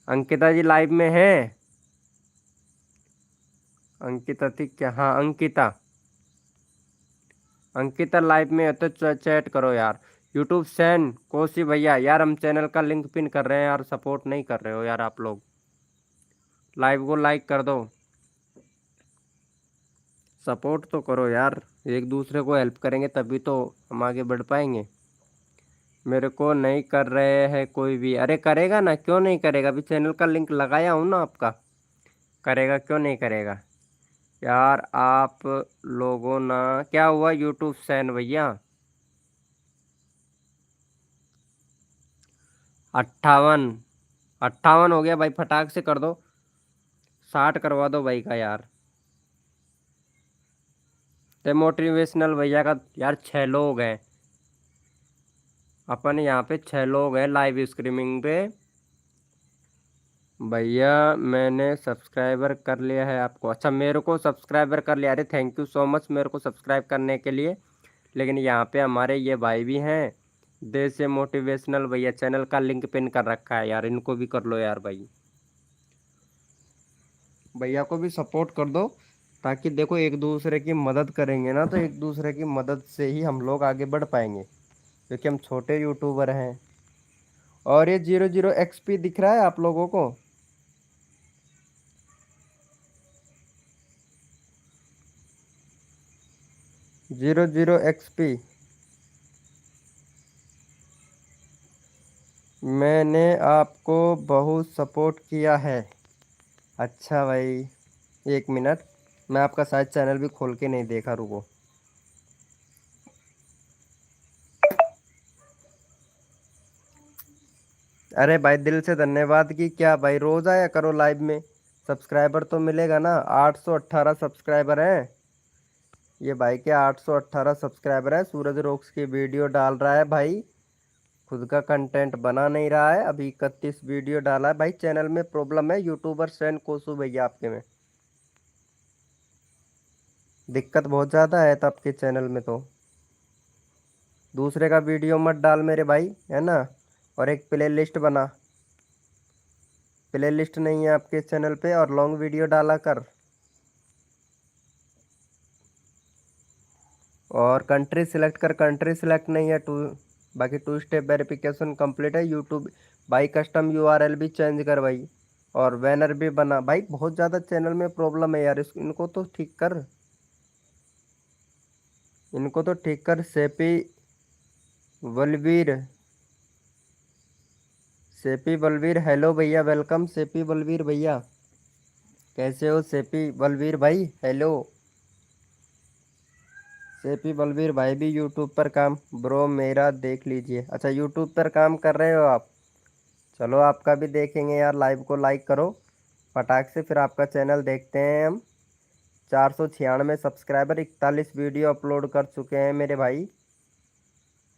अंकिता जी लाइव में है? अंकिता थी क्या? हाँ अंकिता, अंकिता लाइव में है तो चैट करो यार। यूट्यूब सैन कोसी भैया, यार हम चैनल का लिंक पिन कर रहे हैं यार, सपोर्ट नहीं कर रहे हो यार आप लोग। लाइव को लाइक कर दो, सपोर्ट तो करो यार। एक दूसरे को हेल्प करेंगे तभी तो हम आगे बढ़ पाएंगे। मेरे को नहीं कर रहे हैं कोई भी। अरे करेगा ना, क्यों नहीं करेगा? अभी चैनल का लिंक लगाया हूँ ना आपका, करेगा क्यों नहीं करेगा? यार आप लोगों ना, क्या हुआ यूट्यूब सैन भैया? 58, 58 हो गया भाई, फटाक से कर दो। 60 करवा दो भाई का यार। ते मोटिवेशनल भैया का यार 6 लोग हैं। अपन यहाँ पे 6 लोग हैं लाइव स्ट्रीमिंग पे। भैया मैंने सब्सक्राइबर कर लिया है आपको। अच्छा मेरे को सब्सक्राइबर कर लिया, अरे थैंक यू सो मच मेरे को सब्सक्राइब करने के लिए। लेकिन यहाँ पे हमारे ये भाई भी हैं, देश से मोटिवेशनल भैया, चैनल का लिंक पिन कर रखा है यार, इनको भी कर लो यार भाई। भैया को भी सपोर्ट कर दो, ताकि देखो एक दूसरे की मदद करेंगे ना तो एक दूसरे की मदद से ही हम लोग आगे बढ़ पाएंगे, क्योंकि हम छोटे यूट्यूबर हैं। और ये 00XP दिख रहा है आप लोगों को? 00XP मैंने आपको बहुत सपोर्ट किया है। अच्छा भाई, 1 मिनट, मैं आपका शायद चैनल भी खोल के नहीं देखा, रुको। अरे भाई दिल से धन्यवाद कि क्या भाई, रोज आया करो लाइव में, सब्सक्राइबर तो मिलेगा ना। 818 सब्सक्राइबर हैं ये भाई के, 818 सब्सक्राइबर है। सूरज रोक्स की वीडियो डाल रहा है भाई, खुद का कंटेंट बना नहीं रहा है। अभी 31 वीडियो डाला है भाई। चैनल में प्रॉब्लम है, यूट्यूबर सैन कोसू भैया आपके में दिक्कत बहुत ज़्यादा है तो आपके चैनल में तो। दूसरे का वीडियो मत डाल मेरे भाई, है ना। और एक प्ले लिस्ट बना, प्ले लिस्ट नहीं है आपके चैनल पे, और लॉन्ग वीडियो डाला कर। और कंट्री सिलेक्ट कर, कंट्री सिलेक्ट नहीं है टू। बाकी 2 स्टेप वेरिफिकेशन कंप्लीट है। यूट्यूब भाई, कस्टम यूआरएल भी चेंज कर भाई, और बैनर भी बना भाई। बहुत ज़्यादा चैनल में प्रॉब्लम है यार, इनको तो ठीक कर, इनको तो ठीक कर। सेपी बलवीर, सेपी बलवीर, हेलो भैया, वेलकम सेपी बलवीर भैया। कैसे हो सेपी बलवीर भाई, हेलो। सेपी बलवीर भाई भी यूट्यूब पर काम, ब्रो मेरा देख लीजिए। अच्छा, यूट्यूब पर काम कर रहे हो आप, चलो आपका भी देखेंगे यार। लाइव को लाइक करो फटाक से, फिर आपका चैनल देखते हैं हम। 496 सब्सक्राइबर, 41 वीडियो अपलोड कर चुके हैं मेरे भाई।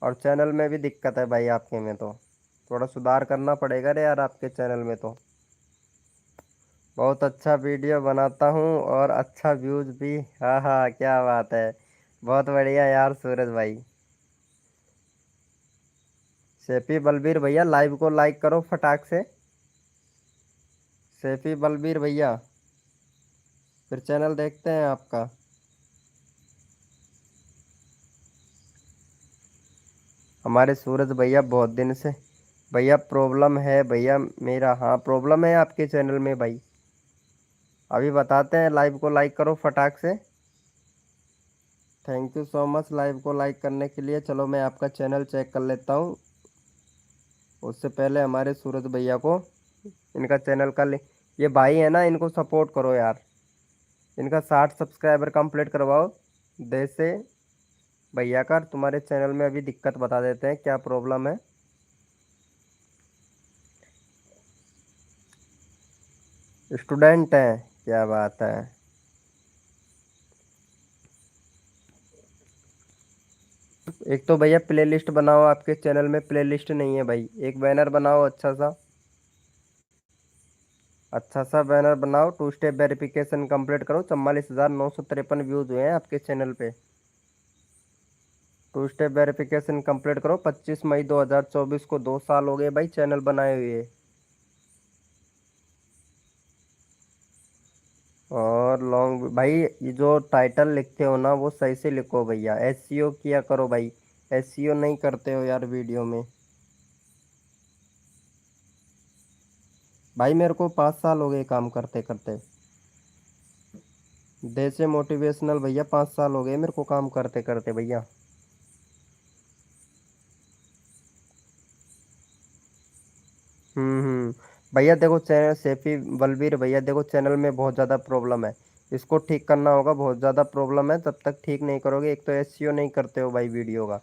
और चैनल में भी दिक्कत है भाई आपके में तो, थोड़ा सुधार करना पड़ेगा रे यार आपके चैनल में तो। बहुत अच्छा वीडियो बनाता हूँ और अच्छा व्यूज भी। हाँ हाँ, क्या बात है, बहुत बढ़िया यार सूरज भाई। सेपी बलबीर भैया, लाइव को लाइक करो फटाक से। सेपी बलबीर भैया, फिर चैनल देखते हैं आपका। हमारे सूरज भैया बहुत दिन से, भैया प्रॉब्लम है भैया मेरा। हाँ प्रॉब्लम है आपके चैनल में भाई, अभी बताते हैं। लाइव को लाइक करो फटाक से। Thank you so much live को लाइक करने के लिए। चलो मैं आपका चैनल चेक कर लेता हूँ, उससे पहले हमारे सूरज भैया को इनका चैनल का ये भाई है ना, इनको सपोर्ट करो यार। इनका 60 सब्सक्राइबर कंप्लीट करवाओ जैसे भैया का। तुम्हारे चैनल में अभी दिक्कत बता देते हैं क्या प्रॉब्लम है। स्टूडेंट हैं, क्या बात है। एक तो भैया प्ले लिस्ट बनाओ, आपके चैनल में प्ले लिस्ट नहीं है भाई। एक बैनर बनाओ अच्छा सा, अच्छा सा बैनर बनाओ। 2 स्टेप वेरिफिकेशन कंप्लीट करो। 44,953 व्यूज हुए हैं आपके चैनल पे। 2 स्टेप वेरिफिकेशन कंप्लीट करो। 25 मई 2024 को 2 साल हो गए भाई चैनल बनाए हुए। और लॉन्ग भाई, ये जो टाइटल लिखते हो ना वो सही से लिखो भैया। एसईओ किया करो भाई, एसईओ नहीं करते हो यार वीडियो में। भाई मेरे को 5 साल हो गए काम करते करते। देसे मोटिवेशनल भैया, 5 साल हो गए मेरे को काम करते करते भैया। भैया देखो चैनल, सेफी बलबीर भैया देखो, चैनल में बहुत ज़्यादा प्रॉब्लम है, इसको ठीक करना होगा। बहुत ज़्यादा प्रॉब्लम है, तब तक ठीक नहीं करोगे। एक तो एसईओ नहीं करते हो भाई वीडियो का।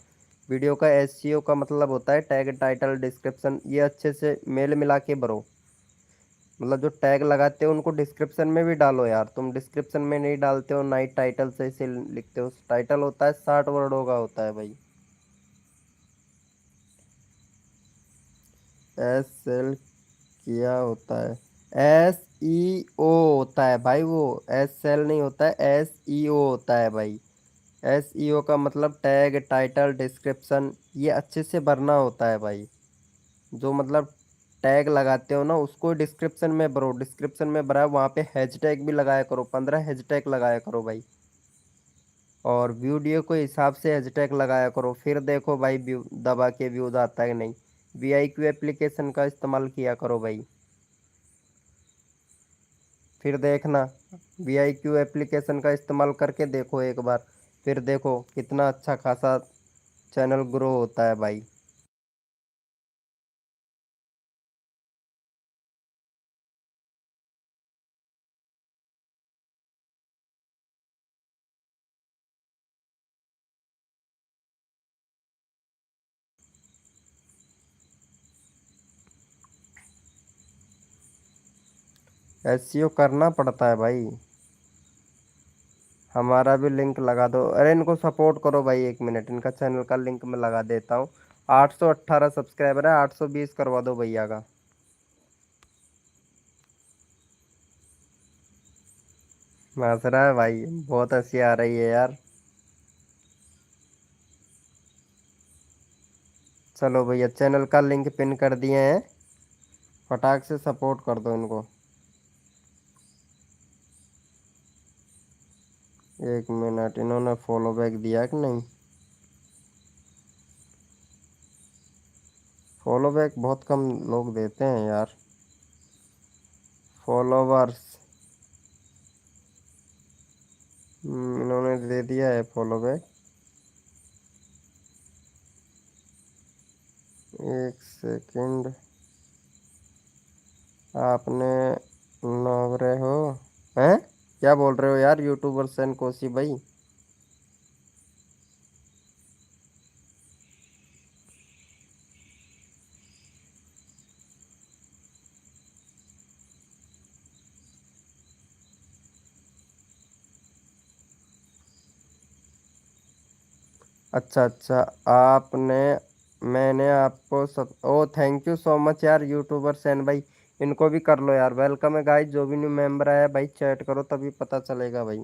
वीडियो का एसईओ का मतलब होता है टैग, टाइटल, डिस्क्रिप्शन, ये अच्छे से मेल मिला के भरो। मतलब जो टैग लगाते हो उनको डिस्क्रिप्शन में भी डालो यार। तुम डिस्क्रिप्शन में नहीं डालते हो, ना ही टाइटल सही से लिखते हो। टाइटल होता है 60 वर्डों का होता है भाई। एस एल क्या होता है, एस ई ओ होता है भाई वो, एस एल नहीं होता है, एस ई ओ होता है भाई। एस ई ओ का मतलब टैग, टाइटल, डिस्क्रिप्शन, ये अच्छे से भरना होता है भाई। जो मतलब टैग लगाते हो ना उसको डिस्क्रिप्शन में भरो। डिस्क्रिप्शन में भरा, वहाँ पे हैशटैग भी लगाया करो, 15 हैशटैग लगाया करो भाई। और वीडियो को हिसाब से हैशटैग लगाया करो, फिर देखो भाई व्यू दबा के व्यूज आता है कि नहीं। वीआईक्यू एप्लीकेशन का इस्तेमाल किया करो भाई, फिर देखना। वीआईक्यू एप्लीकेशन का इस्तेमाल करके देखो एक बार, फिर देखो कितना अच्छा खासा चैनल ग्रो होता है भाई। एसईओ करना पड़ता है भाई। हमारा भी लिंक लगा दो। अरे इनको सपोर्ट करो भाई, 1 मिनट, इनका चैनल का लिंक मैं लगा देता हूँ। 818 सब्सक्राइबर है, 820 करवा दो भैया का। हंस रहा है भाई, बहुत हंसी आ रही है यार। चलो भैया, चैनल का लिंक पिन कर दिए हैं, फटाक से सपोर्ट कर दो इनको। 1 मिनट, इन्होंने फॉलो बैक दिया कि नहीं? फॉलो बैक बहुत कम लोग देते हैं यार। फॉलोवर्स, इन्होंने दे दिया है फॉलो बैक। 1 सेकंड, आपने नवरे हो? हैं? क्या बोल रहे हो यार यूट्यूबर सैन कोसी भाई? अच्छा अच्छा, आपने, मैंने आपको सब, ओ थैंक यू सो मच यार यूट्यूबर सैन भाई। इनको भी कर लो यार, वेलकम है गाइस। जो भी न्यू मेंबर आया भाई चैट करो, तभी पता चलेगा भाई।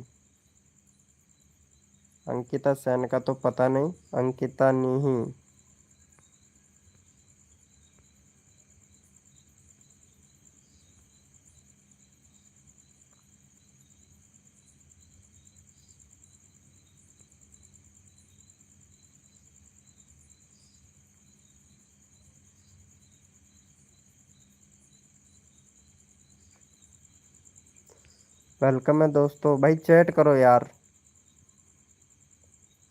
अंकिता सैन का तो पता नहीं, अंकिता नहीं। वेलकम है दोस्तों, भाई चैट करो यार।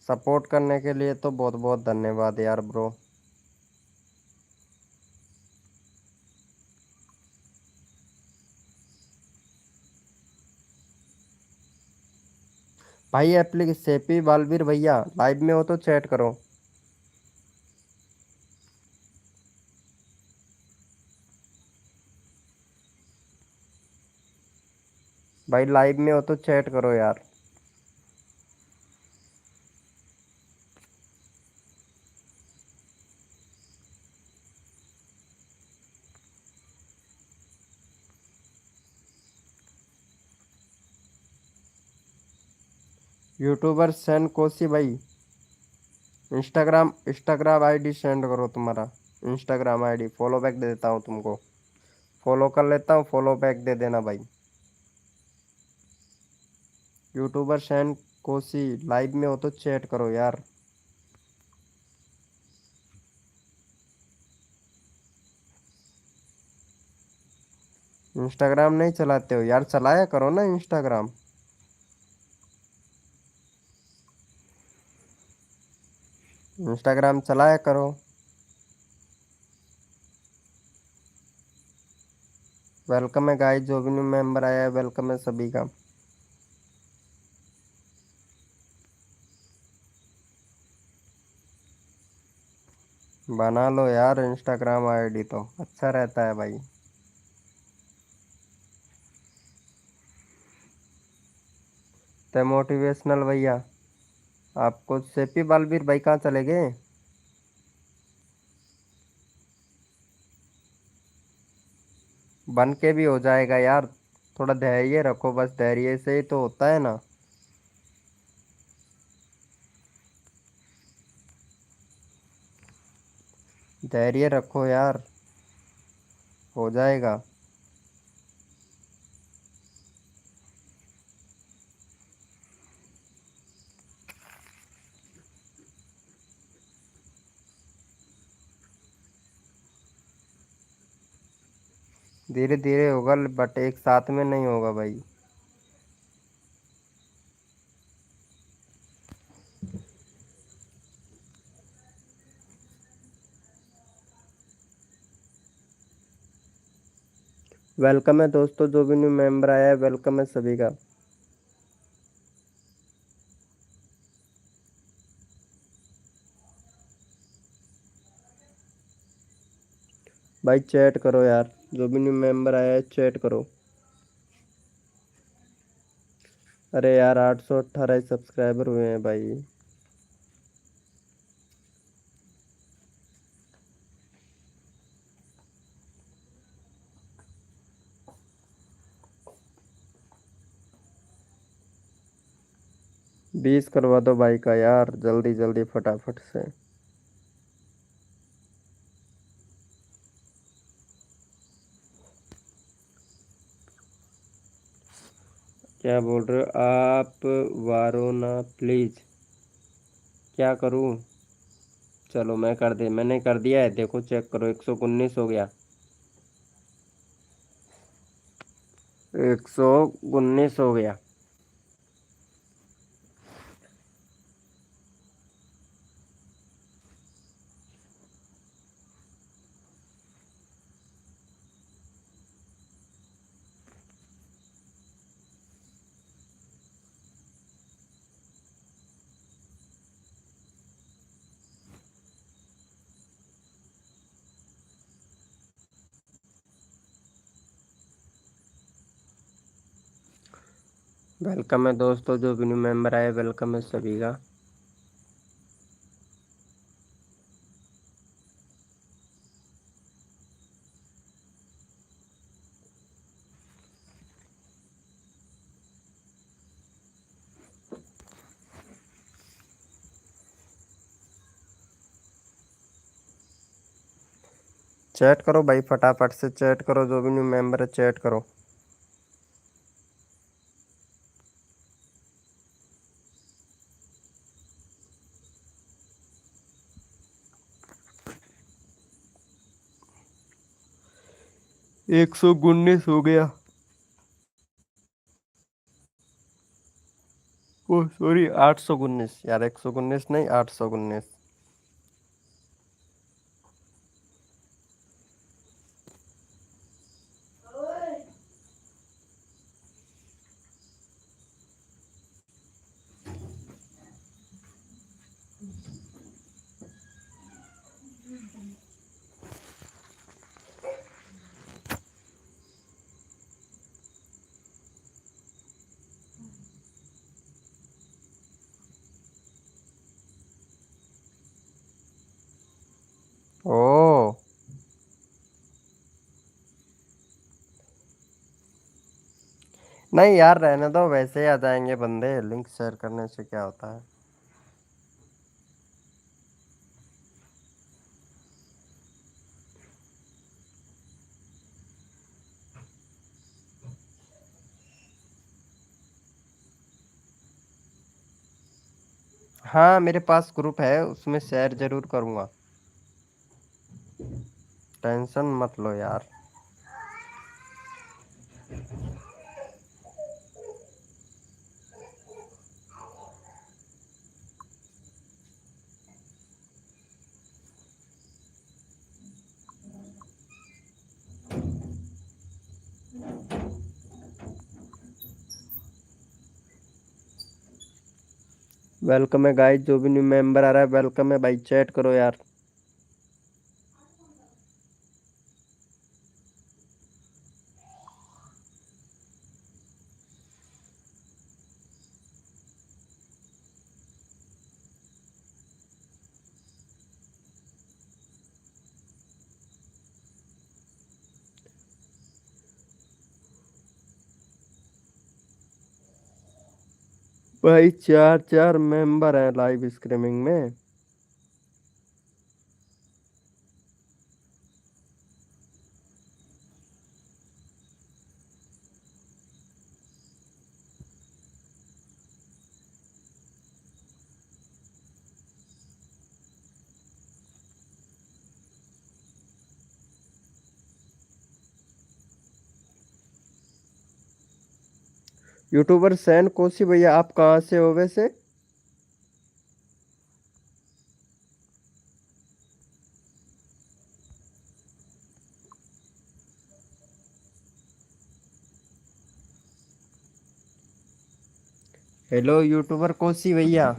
सपोर्ट करने के लिए तो बहुत बहुत धन्यवाद यार ब्रो। भाई एप्लीकेशन सेपी बालवीर भैया लाइव में हो तो चैट करो। भाई लाइव में हो तो चैट करो यार। यूट्यूबर सैन कोसी भाई, इंस्टाग्राम आईडी सेंड करो तुम्हारा। इंस्टाग्राम आईडी फॉलो बैक दे देता हूँ तुमको। फॉलो कर लेता हूँ, फॉलो बैक दे देना भाई। यूट्यूबर सैन कोसी लाइव में हो तो चैट करो यार। इंस्टाग्राम नहीं चलाते हो यार? चलाया करो ना इंस्टाग्राम। इंस्टाग्राम चलाया करो। वेलकम है गाइस, जो भी न्यू मेंबर आया है वेलकम है सभी का। बना लो यार इंस्टाग्राम आईडी, तो अच्छा रहता है भाई। तो मोटिवेशनल भैया, आपको सेपी बालवीर भाई कहाँ चले गए? बन के भी हो जाएगा यार, थोड़ा धैर्य रखो, बस धैर्य से ही तो होता है ना। धैर्य रखो यार, हो जाएगा। धीरे धीरे होगा, बट एक साथ में नहीं होगा भाई। वेलकम है दोस्तों, जो भी न्यू मेंबर आया है वेलकम है सभी का। भाई चैट करो यार, जो भी न्यू मेंबर आया है चैट करो। अरे यार 818 सब्सक्राइबर हुए हैं भाई। बीस करवा दो भाई का यार, जल्दी जल्दी फटाफट से। क्या बोल रहे हो आप? वारोना प्लीज। क्या करूं? चलो मैंने कर दिया है, देखो चेक करो, 119 हो गया। 119 हो गया। वेलकम है दोस्तों, जो भी न्यू मेंबर आए वेलकम है सभी का। चैट करो भाई, फटाफट से चैट करो, जो भी न्यू मेंबर है चैट करो। 119 हो गया। ओ सॉरी, 819 यार, 119 नहीं, 819। ओ नहीं यार, रहने दो, वैसे ही आ जाएंगे बंदे, लिंक शेयर करने से क्या होता है। हाँ मेरे पास ग्रुप है, उसमें शेयर जरूर करूँगा, टेंशन मत लो यार। वेलकम है गाइस, जो भी न्यू मेंबर आ रहा है वेलकम है भाई, चैट करो यार। भाई चार चार मेंबर हैं लाइव स्ट्रीमिंग में। यूट्यूबर सैन कोसी भैया, आप कहाँ से हो वैसे? हेलो यूट्यूबर कोसी भैया।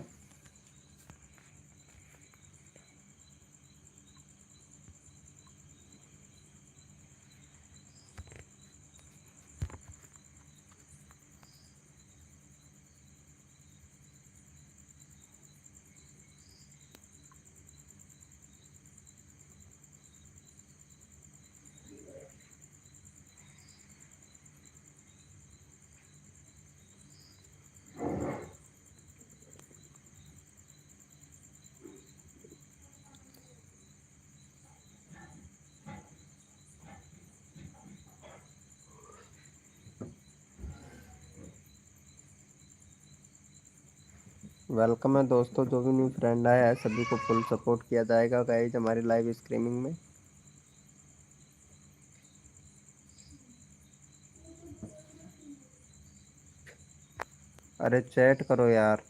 वेलकम है दोस्तों, जो भी न्यू फ्रेंड आया है सभी को फुल सपोर्ट किया जाएगा गाइज हमारी लाइव स्ट्रीमिंग में। अरे चैट करो यार।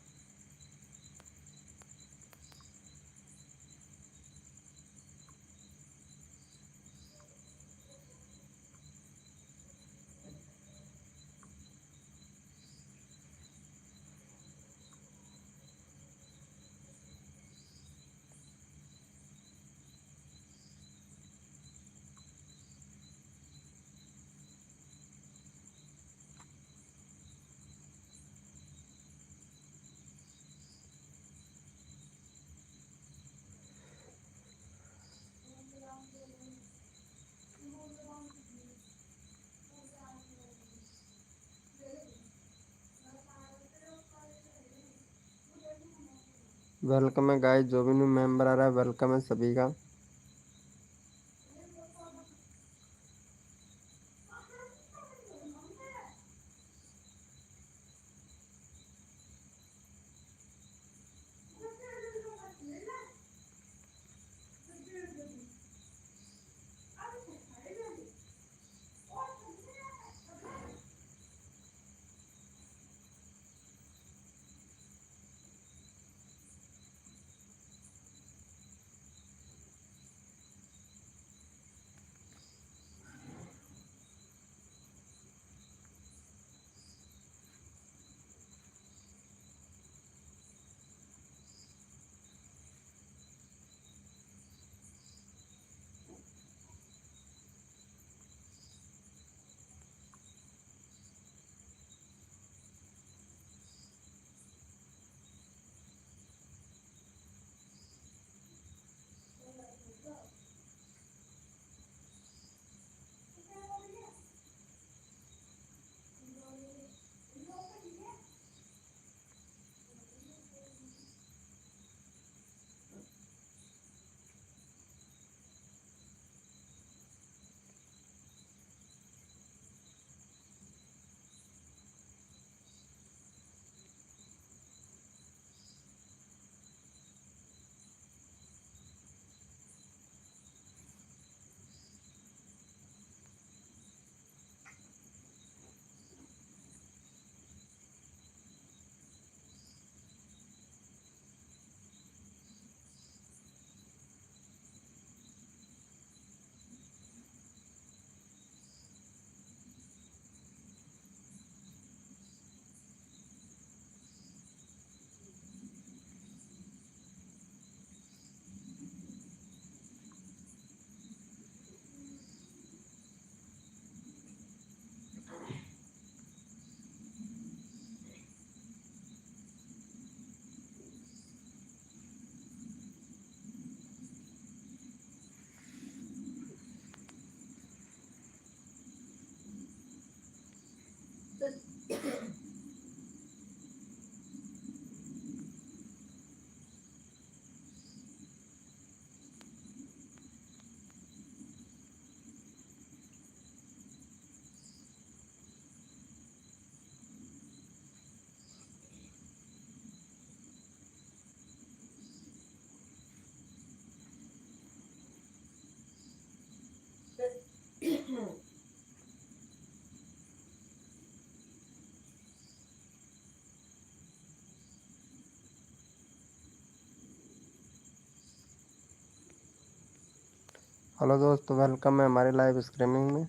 वेलकम है गाइस, जो भी न्यू मेंबर आ रहा है वेलकम है सभी का। हेलो दोस्तों, वेलकम है हमारी लाइव स्ट्रीमिंग में।